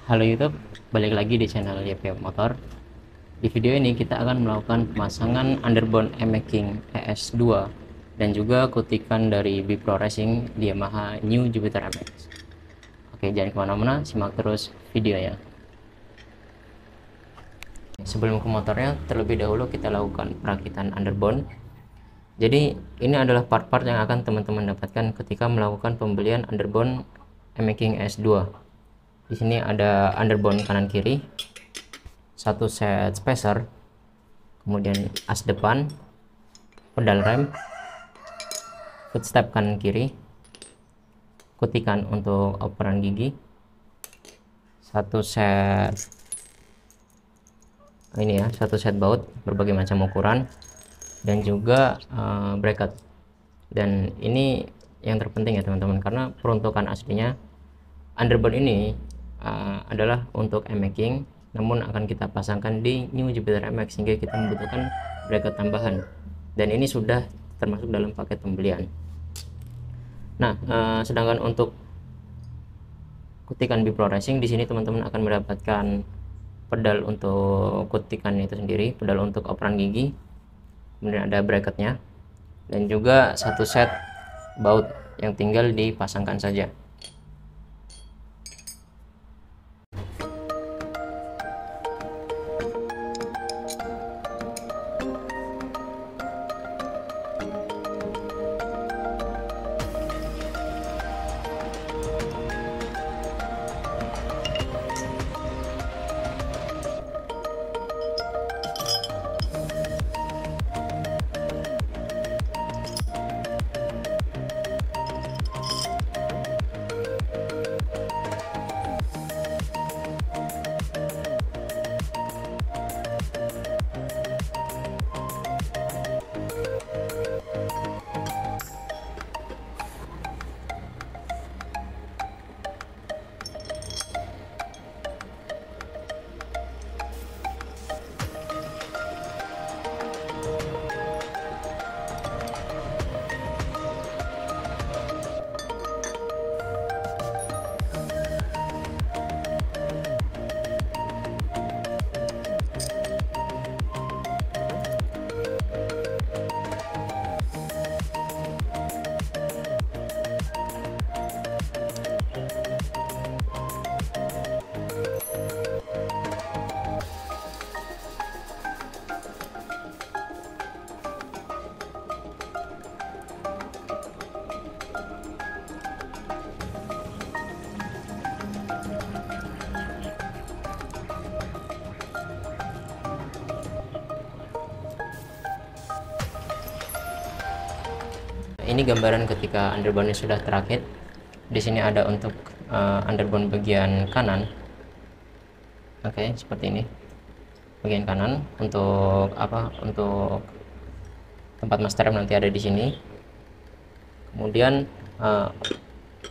Halo YouTube, balik lagi di channel YP Motor. Di video ini kita akan melakukan pemasangan underbone e-making ES2 dan juga kutikan dari Bipro Racing di Yamaha New Jupiter MX. Oke, jangan kemana-mana, simak terus videonya. Sebelum ke motornya, terlebih dahulu kita lakukan perakitan underbone. Jadi ini adalah part-part yang akan teman-teman dapatkan ketika melakukan pembelian underbone e-making ES2. Di sini ada underbone kanan kiri, satu set spacer, kemudian as depan, pedal rem, footstep kanan kiri, kutikan untuk operan gigi, satu set satu set baut berbagai macam ukuran, dan juga bracket. Dan ini yang terpenting ya teman-teman, karena peruntukan aslinya underbone ini adalah untuk e-making, namun akan kita pasangkan di New Jupiter MX sehingga kita membutuhkan bracket tambahan, dan ini sudah termasuk dalam paket pembelian. Nah, sedangkan untuk kutikan Bipro Racing, di sini teman-teman akan mendapatkan pedal untuk kutikan itu sendiri, pedal untuk operan gigi, kemudian ada bracketnya, dan juga satu set baut yang tinggal dipasangkan saja. Ini gambaran ketika underbone sudah terakit. Di sini ada untuk underbone bagian kanan. Oke, seperti ini. Bagian kanan untuk Untuk tempat master rem nanti ada di sini. Kemudian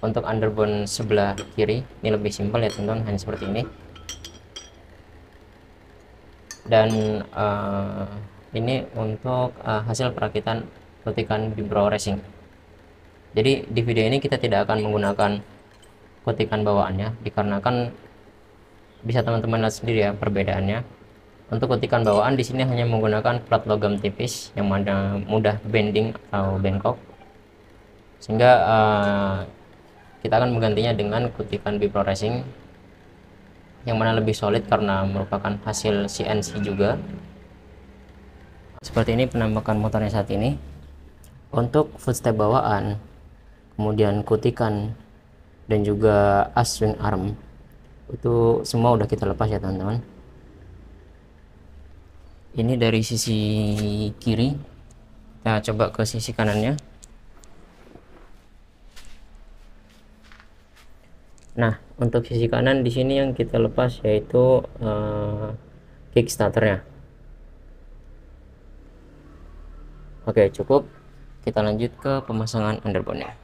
untuk underbone sebelah kiri ini lebih simpel ya teman-teman, hanya seperti ini. Dan ini untuk hasil perakitan kutikan Bipro Racing. Jadi di video ini kita tidak akan menggunakan kutikan bawaannya, dikarenakan bisa teman-teman lihat sendiri ya perbedaannya. Untuk kutikan bawaan di sini hanya menggunakan plat logam tipis yang mana mudah bending atau bengkok, sehingga kita akan menggantinya dengan kutikan Bipro Racing yang mana lebih solid karena merupakan hasil CNC juga. Seperti ini penampakan motornya saat ini. Untuk footstep bawaan, kemudian kutikan, dan juga as swing arm, itu semua udah kita lepas ya teman-teman. Ini dari sisi kiri, kita coba ke sisi kanannya. Nah, untuk sisi kanan di sini yang kita lepas yaitu kickstarternya. Oke, cukup. Kita lanjut ke pemasangan underbone-nya.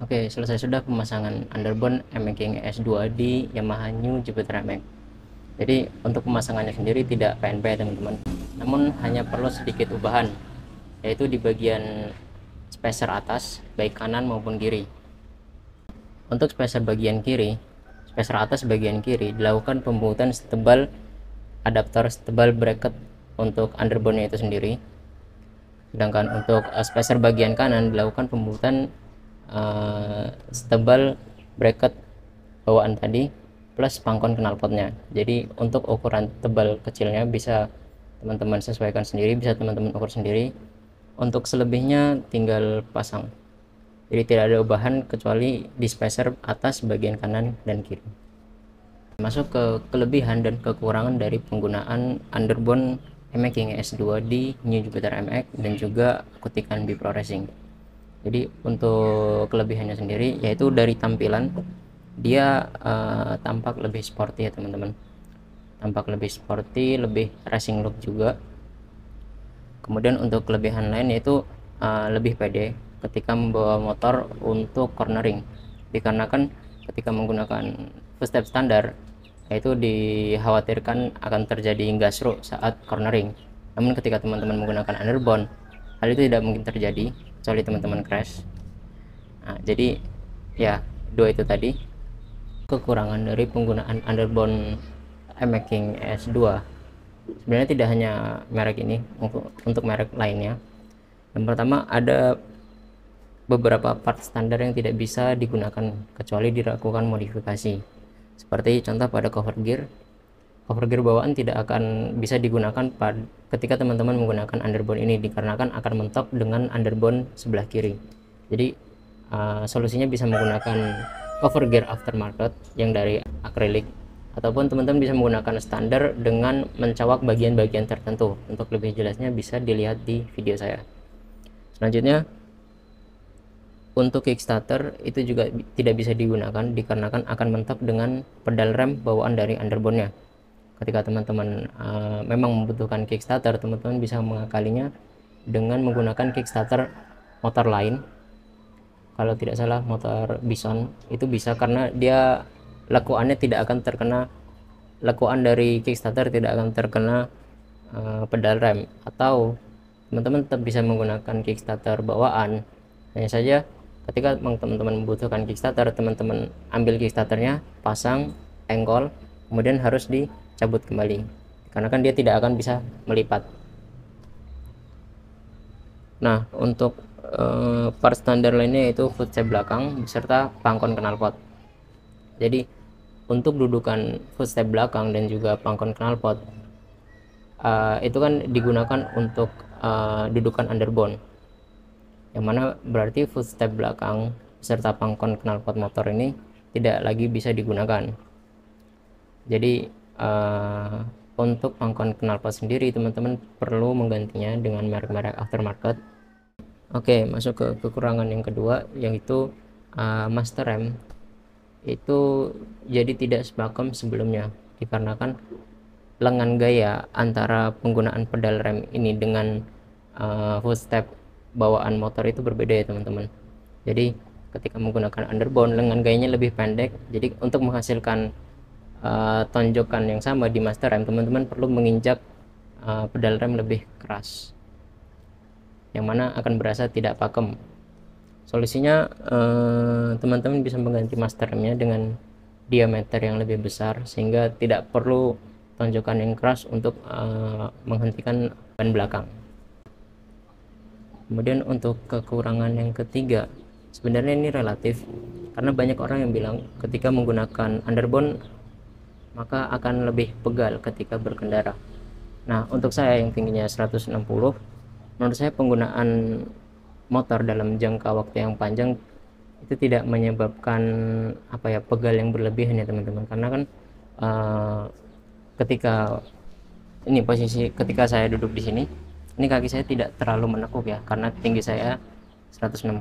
Oke, selesai sudah pemasangan underbone MX S2 di Yamaha New Jupiter MX. Jadi untuk pemasangannya sendiri tidak PNP teman-teman, namun hanya perlu sedikit ubahan, yaitu di bagian spacer atas baik kanan maupun kiri. Untuk spacer atas bagian kiri dilakukan pembuatan setebal adaptor setebal bracket untuk underbone itu sendiri, sedangkan untuk spacer bagian kanan dilakukan pembuatan setebal bracket bawaan tadi plus pangkon knalpotnya. Jadi untuk ukuran tebal kecilnya bisa teman-teman sesuaikan sendiri, bisa teman-teman ukur sendiri. Untuk selebihnya tinggal pasang. Jadi tidak ada ubahan kecuali di spacer atas bagian kanan dan kiri. Masuk ke kelebihan dan kekurangan dari penggunaan underbone MX S2 di New Jupiter MX dan juga kutikan Bipro Racing. Jadi untuk kelebihannya sendiri yaitu dari tampilan dia tampak lebih sporty ya teman-teman, tampak lebih sporty, lebih racing look juga. Kemudian untuk kelebihan lain yaitu lebih pede ketika membawa motor untuk cornering, dikarenakan ketika menggunakan full step standar yaitu dikhawatirkan akan terjadi gasruk saat cornering. Namun ketika teman-teman menggunakan underbone, hal itu tidak mungkin terjadi kecuali teman-teman crash. Nah, jadi ya dua itu tadi kekurangan dari penggunaan underbone MX S2. Sebenarnya tidak hanya merek ini, untuk merek lainnya. Yang pertama, ada beberapa part standar yang tidak bisa digunakan kecuali dilakukan modifikasi. Seperti contoh pada cover gear bawaan tidak akan bisa digunakan ketika teman-teman menggunakan underbone ini, dikarenakan akan mentok dengan underbone sebelah kiri. Jadi solusinya bisa menggunakan cover gear aftermarket yang dari akrilik, ataupun teman-teman bisa menggunakan standar dengan mencawak bagian-bagian tertentu. Untuk lebih jelasnya bisa dilihat di video saya. Selanjutnya, untuk kickstarter itu juga tidak bisa digunakan dikarenakan akan mentok dengan pedal rem bawaan dari underbone-nya. Ketika teman-teman memang membutuhkan kickstarter, teman-teman bisa mengakalinya dengan menggunakan kickstarter motor lain. Kalau tidak salah motor Bison itu bisa, karena dia lekuannya tidak akan terkena, lekuan dari kickstarter tidak akan terkena pedal rem. Atau teman-teman tetap bisa menggunakan kickstarter bawaan, hanya saja ketika teman-teman membutuhkan kickstarter, teman-teman ambil kickstarternya, pasang engkol, kemudian harus dicabut kembali karena kan dia tidak akan bisa melipat. Nah, untuk part standar lainnya yaitu footstep belakang beserta pangkon knalpot. Jadi untuk dudukan footstep belakang dan juga pangkon knalpot itu kan digunakan untuk dudukan underbone, yang mana berarti footstep belakang beserta pangkon knalpot motor ini tidak lagi bisa digunakan. Jadi untuk pangkon knalpot sendiri teman-teman perlu menggantinya dengan merek-merek aftermarket. Oke, masuk ke kekurangan yang kedua, yaitu master rem itu jadi tidak sepakem sebelumnya, dikarenakan lengan gaya antara penggunaan pedal rem ini dengan footstep bawaan motor itu berbeda ya teman-teman. Jadi ketika menggunakan underbone, lengan gayanya lebih pendek, jadi untuk menghasilkan tonjokan yang sama di master rem, teman-teman perlu menginjak pedal rem lebih keras, yang mana akan berasa tidak pakem. Solusinya teman-teman bisa mengganti master remnya dengan diameter yang lebih besar, sehingga tidak perlu tonjokan yang keras untuk menghentikan ban belakang. Kemudian untuk kekurangan yang ketiga, sebenarnya ini relatif, karena banyak orang yang bilang ketika menggunakan underbone maka akan lebih pegal ketika berkendara. Nah, untuk saya yang tingginya 160, menurut saya penggunaan motor dalam jangka waktu yang panjang itu tidak menyebabkan pegal yang berlebihan ya teman-teman, karena kan ketika ini posisi ketika saya duduk di sini, ini kaki saya tidak terlalu menekuk ya, karena tinggi saya 160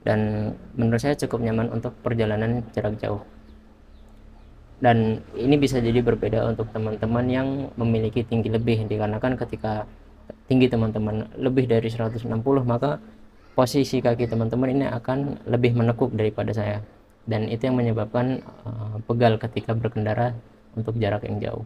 dan menurut saya cukup nyaman untuk perjalanan jarak jauh. Dan ini bisa jadi berbeda untuk teman-teman yang memiliki tinggi lebih, dikarenakan ketika tinggi teman-teman lebih dari 160 maka posisi kaki teman-teman ini akan lebih menekuk daripada saya, dan itu yang menyebabkan pegal ketika berkendara untuk jarak yang jauh.